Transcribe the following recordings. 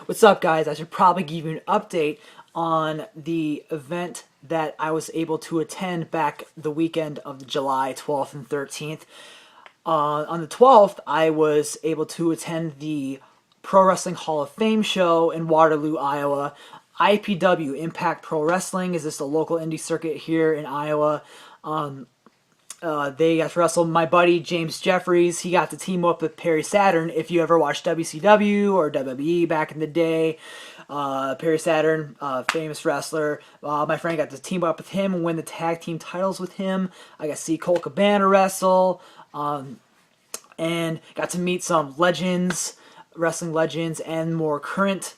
What's up, guys? I should probably give you an update on the event that I was able to attend back the weekend of July 12th and 13th. On the 12th, I was able to attend the Pro Wrestling Hall of Fame show in Waterloo, Iowa. IPW, Impact Pro Wrestling, is just a local indie circuit here in Iowa. They got to wrestle my buddy James Jeffries. He got to team up with Perry Saturn. If you ever watched WCW or WWE back in the day, Perry Saturn, famous wrestler. My friend got to team up with him and win the tag team titles with him. I got to see Colt Cabana wrestle, and got to meet some legends, wrestling legends, and more current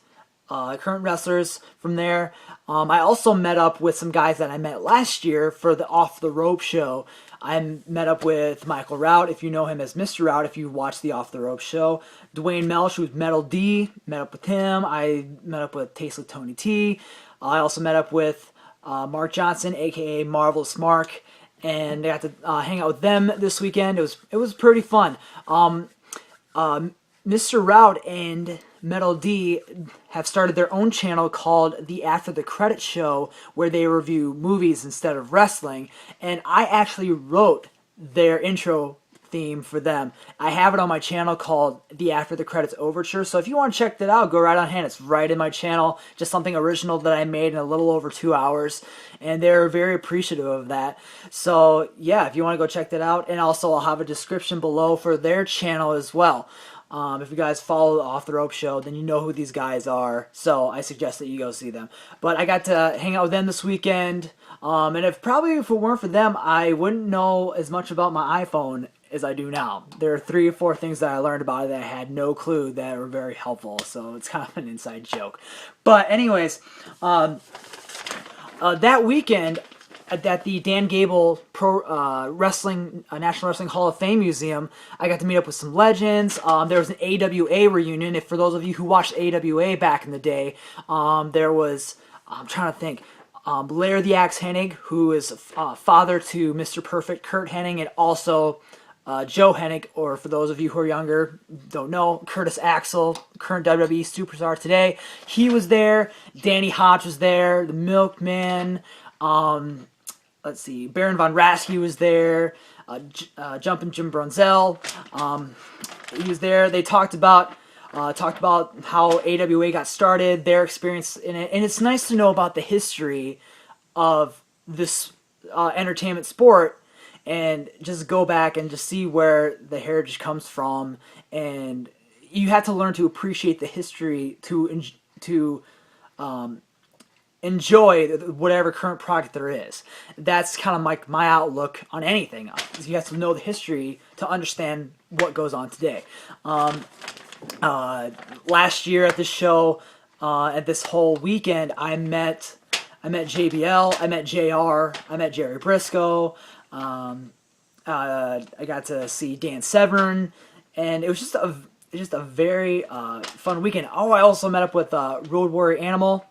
wrestlers from there. I also met up with some guys that I met last year for the Off the Rope show. I met up with Michael Rout, if you know him as Mr. Rout, if you watch the Off the Rope show. Dwayne Melch, who's Metal D, met up with him. I met up with Tasteless Tony T. I also met up with Mark Johnson, aka Marvelous Mark, and I got to hang out with them this weekend. It was pretty fun. Mr. Rout and Metal D have started their own channel called the After the Credits Show, where they review movies instead of wrestling. And I actually wrote their intro theme for them. I have it on my channel called the After the Credits Overture. So if you want to check that out, go right on hand. It's right in my channel. Just something original that I made in a little over 2 hours. And they're very appreciative of that. So yeah, if you want to go check that out. And also I'll have a description below for their channel as well. If you guys follow the Off the Rope show, then you know who these guys are. So I suggest that you go see them. But I got to hang out with them this weekend. And if it weren't for them, I wouldn't know as much about my iPhone as I do now. There are 3 or 4 things that I learned about it that I had no clue that were very helpful. So it's kind of an inside joke. But anyways, that weekend at the Dan Gable Pro National Wrestling Hall of Fame Museum, I got to meet up with some legends. There was an AWA reunion. If for those of you who watched AWA back in the day, there was, I'm trying to think, Blair the Axe Hennig, who is father to Mr. Perfect Kurt Hennig, and also Joe Hennig, or for those of you who are younger, don't know, Curtis Axel, current WWE superstar today. He was there. Danny Hodge was there. The Milkman. Let's see, Baron Von Raschke was there, Jumpin' Jim Brunzell, he was there. They talked about how AWA got started, their experience in it, and it's nice to know about the history of this entertainment sport, and just go back and just see where the heritage comes from, and you have to learn to appreciate the history to enjoy whatever current product there is. That's kind of like my outlook on anything. You have to know the history to understand what goes on today. Last year at this show, at this whole weekend, I met JBL, I met JR, I met Jerry Briscoe. I got to see Dan Severn, and it was just a very fun weekend. Oh, I also met up with Road Warrior Animal.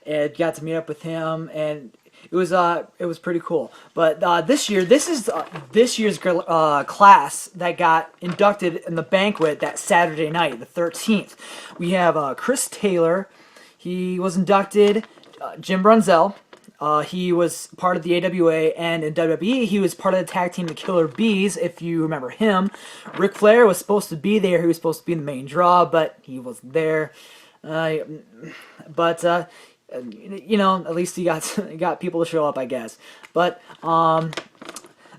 And got to meet up with him, and it was pretty cool. But this year, this is this year's class that got inducted in the banquet that Saturday night, the 13th. We have Chris Taylor. He was inducted. Jim Brunzell. He was part of the AWA, and in WWE, he was part of the tag team The Killer Bees, if you remember him. Ric Flair was supposed to be there. He was supposed to be the main draw, but he wasn't there. You know, at least he got people to show up, I guess. But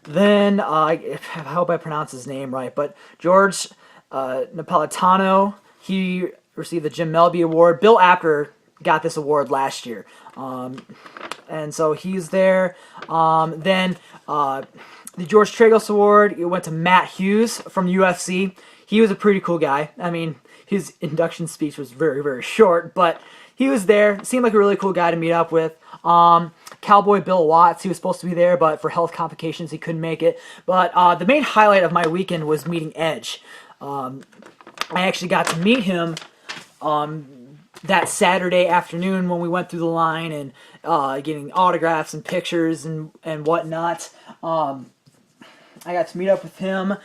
then I hope I pronounce his name right. But George Napolitano, he received the Jim Melby Award. Bill Apter got this award last year, and so he's there. Then the George Tragos Award, it went to Matt Hughes from UFC. He was a pretty cool guy. I mean, his induction speech was very, very short, but he was there. Seemed like a really cool guy to meet up with. Cowboy Bill Watts, he was supposed to be there, but for health complications, he couldn't make it. But the main highlight of my weekend was meeting Edge. I actually got to meet him that Saturday afternoon when we went through the line and getting autographs and pictures and whatnot. I got to meet up with him.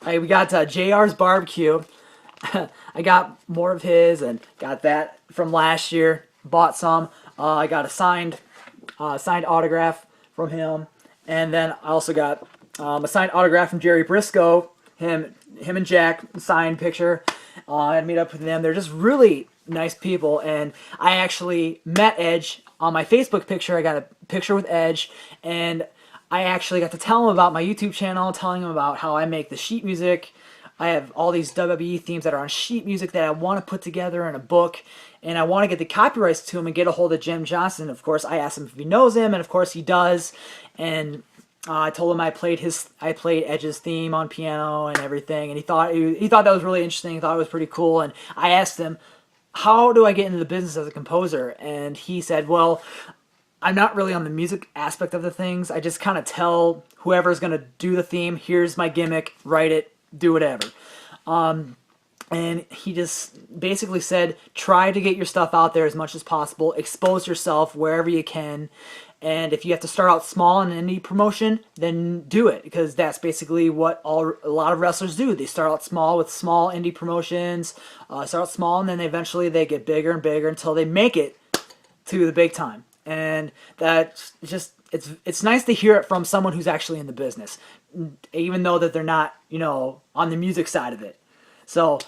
We got JR's Barbecue. I got more of his and got that from last year. Bought some. I got a signed autograph from him, and then I also got a signed autograph from Jerry Briscoe. Him and Jack signed picture. I meet up with them. They're just really nice people, and I actually met Edge on my Facebook picture. I got a picture with Edge, and I actually got to tell him about my YouTube channel, telling him about how I make the sheet music. I have all these WWE themes that are on sheet music that I want to put together in a book, and I want to get the copyrights to him and get a hold of Jim Johnson. Of course, I asked him if he knows him, and of course he does. And I told him I played Edge's theme on piano and everything, and he thought that was really interesting. He thought it was pretty cool, and I asked him, how do I get into the business as a composer? And he said, well, I'm not really on the music aspect of the things. I just kind of tell whoever's going to do the theme, here's my gimmick, write it, do whatever. And he just basically said, try to get your stuff out there as much as possible, expose yourself wherever you can, and if you have to start out small in an indie promotion, then do it, because that's basically what a lot of wrestlers do. They start out small with small indie promotions, start out small, and then eventually they get bigger and bigger until they make it to the big time. And that's just, it's nice to hear it from someone who's actually in the business, even though that they're not, on the music side of it. So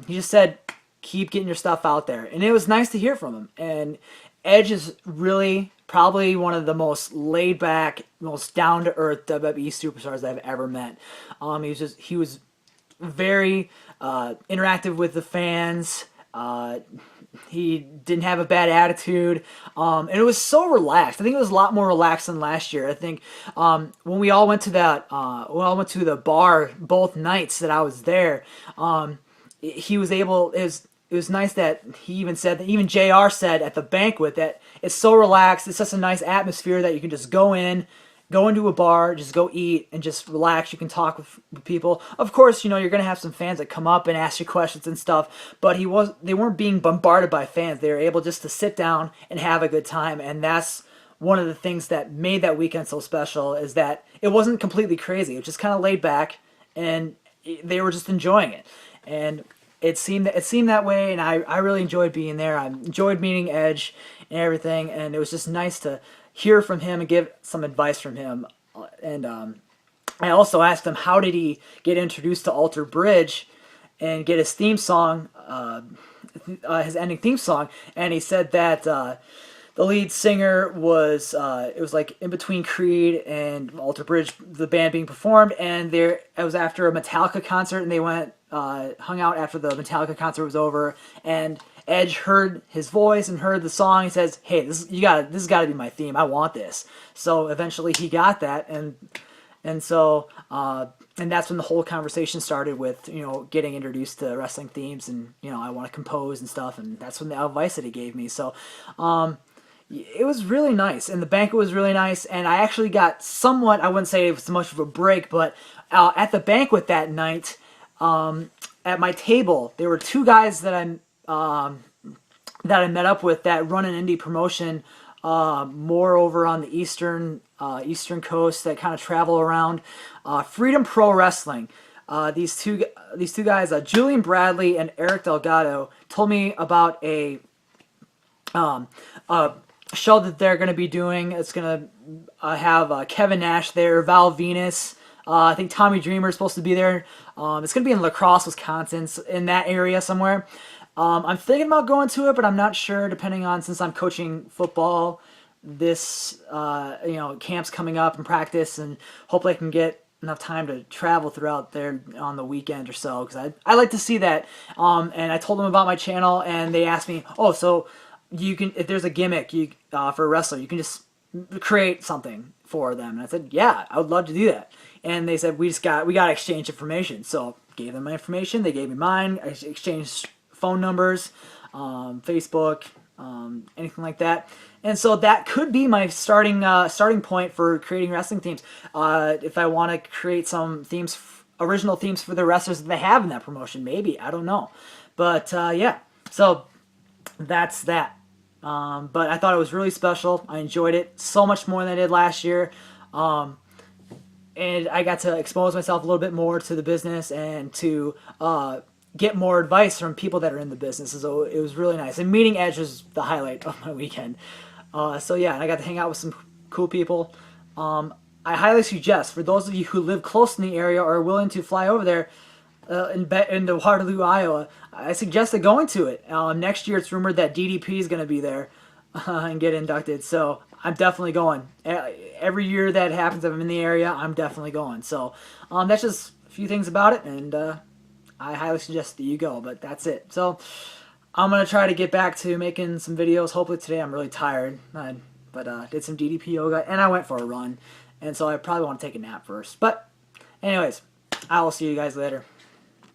he just said, keep getting your stuff out there. And it was nice to hear from him. And Edge is really probably one of the most laid back, most down to earth WWE superstars I've ever met. He was very interactive with the fans. He didn't have a bad attitude, and it was so relaxed. I think it was a lot more relaxed than last year. I think when we all went to the bar both nights that I was there, he was able. It was nice that he even said that, even JR said at the banquet, that it's so relaxed. It's such a nice atmosphere that you can just go into a bar, just go eat and just relax. You can talk with people. Of course, you're going to have some fans that come up and ask you questions and stuff, but they weren't being bombarded by fans. They were able just to sit down and have a good time. And that's one of the things that made that weekend so special, is that it wasn't completely crazy. It was just kind of laid back, and they were just enjoying it. And it seemed that way, and I really enjoyed being there. I enjoyed meeting Edge and everything, and it was just nice to hear from him and get some advice from him. And I also asked him, how did he get introduced to Alter Bridge and get his theme song, his ending theme song. And he said that the lead singer was, it was like in between Creed and Alter Bridge, the band being performed, and it was after a Metallica concert, and they went, hung out after the Metallica concert was over, and Edge heard his voice and heard the song. He says, "Hey, this has got to be my theme. I want this." So eventually he got that, and so that's when the whole conversation started with getting introduced to wrestling themes, and I want to compose and stuff, and that's when the advice that he gave me. So it was really nice, and the banquet was really nice, and I actually got somewhat, I wouldn't say it was so much of a break, but at the banquet that night, at my table, there were two guys that I met up with that run an indie promotion more over on the eastern coast, that kind of travel around. Freedom Pro Wrestling. These two guys, Julian Bradley and Eric Delgado, told me about a show that they're going to be doing. It's going to have Kevin Nash there, Val Venus. I think Tommy Dreamer is supposed to be there. It's going to be in La Crosse, Wisconsin, in that area somewhere. I'm thinking about going to it, but I'm not sure, depending on, since I'm coaching football, this, camp's coming up and practice, and hopefully I can get enough time to travel throughout there on the weekend or so, because I like to see that. And I told them about my channel, and they asked me, so you can, if there's a gimmick for a wrestler, you can just create something for them. And I said, yeah, I would love to do that. And they said, we got to exchange information. So gave them my information, they gave me mine. I exchanged phone numbers, Facebook, anything like that. And so that could be my starting point for creating wrestling themes. If I want to create some themes, original themes for the wrestlers that they have in that promotion, maybe, I don't know. But yeah, so that's that. But I thought it was really special. I enjoyed it so much more than I did last year. And I got to expose myself a little bit more to the business, and to get more advice from people that are in the business. So it was really nice. And meeting Edge was the highlight of my weekend. So yeah, and I got to hang out with some cool people. I highly suggest for those of you who live close in the area or are willing to fly over there into Waterloo, Iowa, I suggested going to it. Next year, it's rumored that DDP is going to be there and get inducted. So I'm definitely going. Every year that happens, if I'm in the area, I'm definitely going. So that's just a few things about it, and I highly suggest that you go. But that's it. So I'm going to try to get back to making some videos. Hopefully today. I'm really tired, but did some DDP yoga, and I went for a run. And so I probably want to take a nap first. But anyways, I will see you guys later.